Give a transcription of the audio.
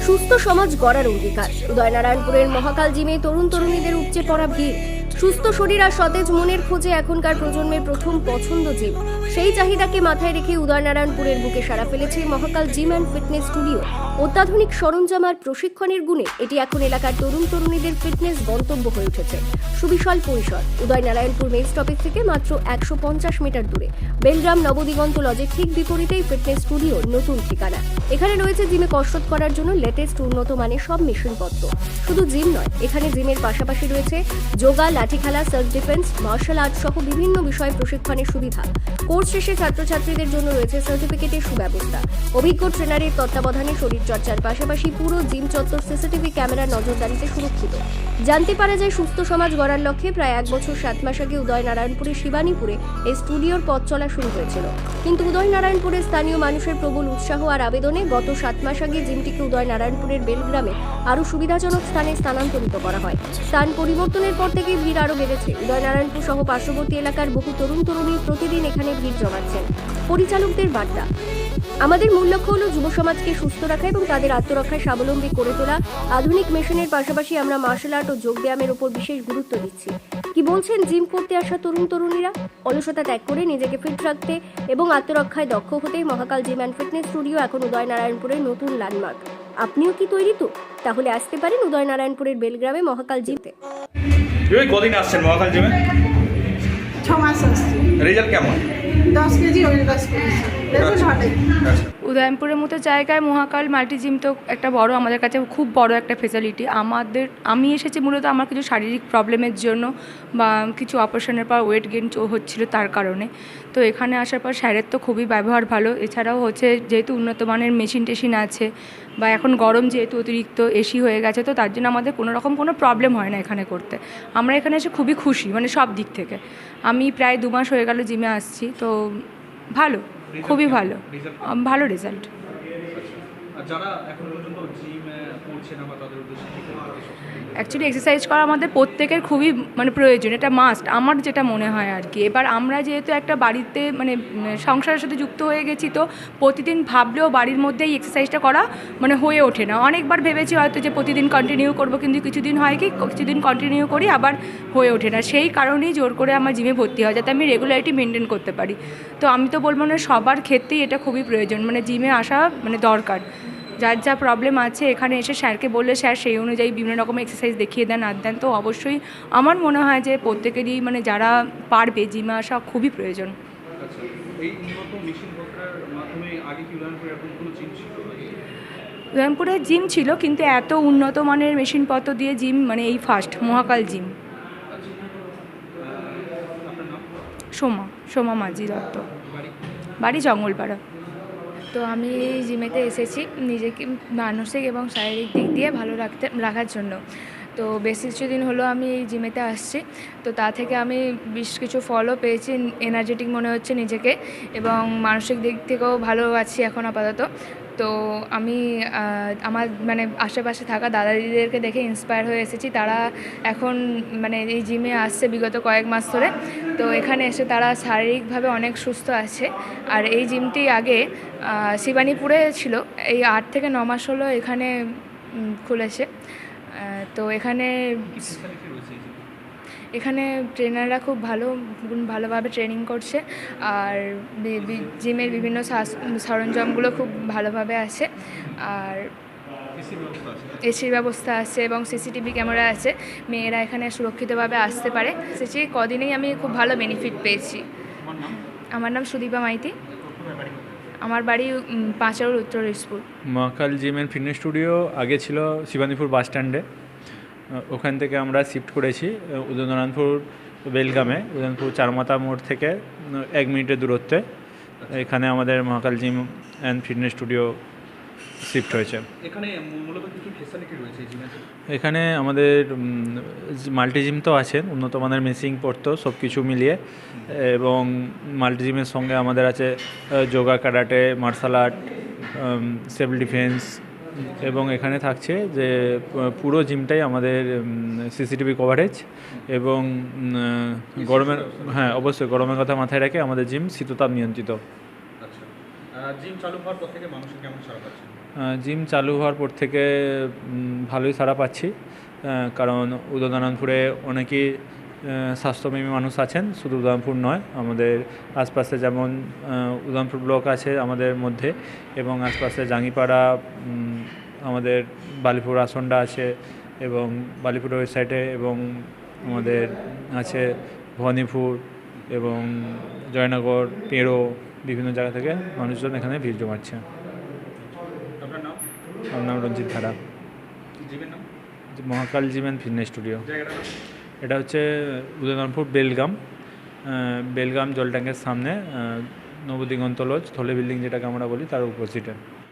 সুস্থ সমাজ গড়ার অঙ্গীকার। উদয়নারায়ণপুরের মহাকাল জিমে তরুণ তরুণীদের উপচে পড়া ভিড়। সুস্থ শরীর আর সতেজ মনের খোঁজে এখনকার প্রজন্মের প্রথম পছন্দ জিম। সেই চাহিদাকে মাথায় রেখে উদয়নারায়ণপুরের বুকে সাড়া ফেলেছে মহাকাল জিম অ্যান্ড ফিটনেস স্টুডিও। অত্যাধুনিক সরঞ্জাম আর প্রশিক্ষণের গুণে এটি এখন এলাকার তরুণ তরুণীদের ফিটনেস গন্তব্য হয়ে উঠেছে। সুবিশাল পরিসর। উদয়নারায়ণপুর মেন স্টপেজ থেকে মাত্র 150 মিটার দূরে বেলগ্রাম নবদিগন্ত লজের ঠিক বিপরীতেই ফিটনেস স্টুডিওর নতুন ঠিকানা। এখানে রয়েছে জিমে কসরত করার জন্য লেটেস্ট উন্নত মানের সব মেশিনপত্র। শুধু জিম নয়, এখানে জিমের পাশাপাশি রয়েছে যোগা, লাঠি খেলা, সেলফ ডিফেন্স, মার্শাল আর্ট সহ বিভিন্ন বিষয়ে প্রশিক্ষণের সুবিধা। কোর্স শেষে ছাত্রছাত্রীদের জন্য রয়েছে সার্টিফিকেটের সুব্যবস্থা। অভিজ্ঞ ট্রেনারের তত্ত্বাবধানে শরীরচর্চার পাশাপাশি পুরো জিম চত্বর সিসিটিভি ক্যামেরার নজরদারিতে সুরক্ষিত। জানতে পারা যায়, সুস্থ সমাজ গড়ার লক্ষ্যে প্রায় 1 বছর 7 মাস আগে উদয়নারায়ণপুরের শিবানীপুরে এই স্টুডিওর পথ চলা শুরু হয়েছিল। কিন্তু উদয়নারায়ণপুরের স্থানীয় মানুষের প্রবল উৎসাহ আর আবেদনে গত 7 মাস আগে জিমটিকে উদয়নারায়ণপুরের বেলগ্রামে আরও সুবিধাজনক স্থানে স্থানান্তরিত করা হয়। স্থান পরিবর্তনের পর থেকে ভিড় আরও বেড়েছে। উদয়নারায়ণপুর সহ পার্শ্ববর্তী এলাকার বহু তরুণ তরুণী প্রতিদিন এখানে ভিড় জমাচ্ছেন। পরিচালকদের বার্তা: আমাদের মূল লক্ষ্য হলো যুব সমাজকে সুস্থ রাখা এবং তাদের আত্মরক্ষায় স্বাবলম্বী করে তোলা। আধুনিক মেশিনের পাশাপাশি আমরা মার্শাল আর্ট ও যোগব্যায়ামের উপর বিশেষ গুরুত্ব দিচ্ছি। কি বলছেন জিম করতে আসা তরুণ তরুণীরা? অলসতা ত্যাগ করে নিজেকে ফিট রাখতে এবং আত্মরক্ষায় দক্ষ হতে মহাকাল জিম অ্যান্ড ফিটনেস স্টুডিও এখন উদয়নারায়ণপুরের নতুন ল্যান্ডমার্ক। আপনিও কি তৈরি তো? তাহলে আসতে পারেন উদয়নারায়ণপুরের বেলগ্রামে মহাকাল জিমে। কদিন আসছেন মহাকাল জিমে? 6 মাস আসছে। রেজাল্ট কেমন? 10 কেজি ওয়েট লস করেছি। রেজাল্ট ভালোই। উদয়নপুরের মতো জায়গায় মহাকাল মাল্টি জিম তো একটা বড়, আমাদের কাছে খুব বড় একটা ফেসিলিটি। আমি এসেছি মূলত আমার কিছু শারীরিক প্রবলেমের জন্য বা কিছু অপারেশনের পর ওয়েট গেইন হচ্ছিল তার কারণে। তো এখানে আসার পর স্যারের তো খুবই ব্যবহার ভালো। এছাড়াও হচ্ছে যেহেতু উন্নত মানের মেশিন টেশিন আছে বা এখন গরম যেহেতু অতিরিক্ত এসি হয়ে গেছে, তো তার জন্য আমাদের কোনো প্রবলেম হয় না এখানে করতে। আমরা এখানে এসে খুবই খুশি, মানে সব দিক থেকে। আমি প্রায় 2 মাস হয়ে গেল জিমে আসছি, তো ভালো, খুবই ভালো, ভালো রেজাল্ট। যারা এখন পর্যন্ত জিমে পড়ছে না বা তাদের উদ্দেশ্যে অ্যাকচুয়ালি এক্সারসাইজ করা আমাদের প্রত্যেকের খুবই প্রয়োজন, এটা মাস্ট, আমার যেটা মনে হয় আর কি। এবার আমরা যেহেতু একটা বাড়িতে সংসারের সাথে যুক্ত হয়ে গেছি, তো প্রতিদিন ভাবলেও বাড়ির মধ্যেই এক্সারসাইজটা করা হয়ে ওঠে না। অনেকবার ভেবেছি হয়তো যে প্রতিদিন কন্টিনিউ করবো, কিন্তু কিছুদিন কন্টিনিউ করি, আবার হয়ে ওঠে না। সেই কারণেই জোর করে আমার জিমে ভর্তি হয়, যাতে আমি রেগুলারিটি মেনটেন করতে পারি। তো আমি তো বলবো না, সবার ক্ষেত্রেই এটা খুবই প্রয়োজন, জিমে আসা দরকার। যার যা প্রবলেম আছে এখানে এসে স্যারকে বললে স্যার সেই অনুযায়ী বিভিন্ন রকমের এক্সারসাইজ দেখিয়ে দেন, দেন। তো অবশ্যই আমার মনে হয় যে প্রত্যেকেরই যারা পারবে জিমে আসা খুবই প্রয়োজন। এই উন্নত মেশিনপত্রের মাধ্যমে আগে কি উদয়নপুরে এরকম কোনো জিম ছিল? উদয়নপুরে জিম ছিল, কিন্তু এত উন্নত মানের মেশিনপত্র দিয়ে জিম এই ফার্স্ট মহাকাল জিম। সোমা মাঝি দত্ত, বাড়ি জঙ্গলপাড়া। তো আমি এই জিমেতে এসেছি নিজেকে মানসিক এবং শারীরিক দিক দিয়ে ভালো রাখার জন্য। তো বেশ কিছুদিন হলো আমি এই জিমেতে আসছি, তো তা থেকে আমি বেশ কিছু ফলও পেয়েছি। এনার্জেটিক মনে হচ্ছে নিজেকে এবং মানসিক দিক থেকেও ভালো আছি এখন আপাতত। তো আমি আমার আশেপাশে থাকা দাদা দিদিদেরকে দেখে ইন্সপায়ার হয়ে এসেছি। তারা এখন এই জিমে আসছে বিগত কয়েক মাস ধরে। তো এখানে এসে তারা শারীরিকভাবে অনেক সুস্থ আছে। আর এই জিমটি আগে শিবানীপুরে ছিল, এই 8 থেকে 9 মাস হলো এখানে খুলেছে। তো এখানে ট্রেনাররা খুব ভালোভাবে ট্রেনিং করছে, আর জিমের বিভিন্ন সরঞ্জামগুলো খুব ভালোভাবে আছে, আর এসির ব্যবস্থা আছে এবং সিসিটিভি ক্যামেরা আছে। মেয়েরা এখানে সুরক্ষিতভাবে আসতে পারে। এসেছি কদিনেই আমি খুব ভালো বেনিফিট পেয়েছি। আমার নাম সুদীপা মাইতি, আমার বাড়ি পাঁচাউর উত্তর school. Mahakal gym and fitness studio আগে ছিল শিবানীপুর বাস স্ট্যান্ডে। ওখান থেকে আমরা শিফট করেছি উদয়নারায়ণপুর বেলগ্রামে, উদয়নারায়ণপুর চারমাথা মোড় থেকে 1 মিনিটের দূরত্বে এখানে আমাদের Mahakal gym and fitness studio shift হয়েছে। এখানে মূলত কী ফেসিলিটি রয়েছে এই জিমে? এখানে আমাদের মাল্টি জিম তো আছে, উন্নত মানের মেশিন পড়তো সব কিছু মিলিয়ে, এবং মাল্টি জিমের সঙ্গে আমাদের আছে yoga, karate, martial art, self defence, এবং এখানে থাকছে যে পুরো জিমটাই আমাদের সিসিটিভি কভারেজ, এবং অবশ্যই গরমের কথা মাথায় রেখে আমাদের জিম শীততাপ নিয়ন্ত্রিত। আচ্ছা, জিম চালু হওয়ার পর থেকে মানুষের কেমন সাড়া পাচ্ছে? জিম চালু হওয়ার পর থেকে ভালোই সাড়া পাচ্ছি, কারণ উদয়নারায়ণপুরে অনেকেই স্বাস্থ্যপ্রেমী মানুষ আছেন, শুধু উদয়নারায়ণপুর নয়, আমাদের আশপাশে যেমন উদয়নারায়ণপুর ব্লক আছে আমাদের মধ্যে, এবং আশপাশে জাঙ্গিপাড়া, আমাদের বালিপুর আসনটা আছে, এবং বালিপুরের ওই সাইডে, এবং আমাদের আছে ভবানীপুর এবং জয়নগর, পেড়ো, বিভিন্ন জায়গা থেকে মানুষজন এখানে ভিড় জমাচ্ছে। আপনার নাম? আমার নাম রঞ্জিত ধারা। জিমের নাম? মহাকাল জিম অ্যান্ড ফিটনেস স্টুডিও। জায়গাটার নাম? এটা হচ্ছে উদয়নারায়ণপুর বেলগাম, বেলগাম জল ট্যাঙ্কের সামনে, নবদিগন্ত লজ, থলে বিল্ডিং যেটাকে আমরা বলি, তার অপোজিটে।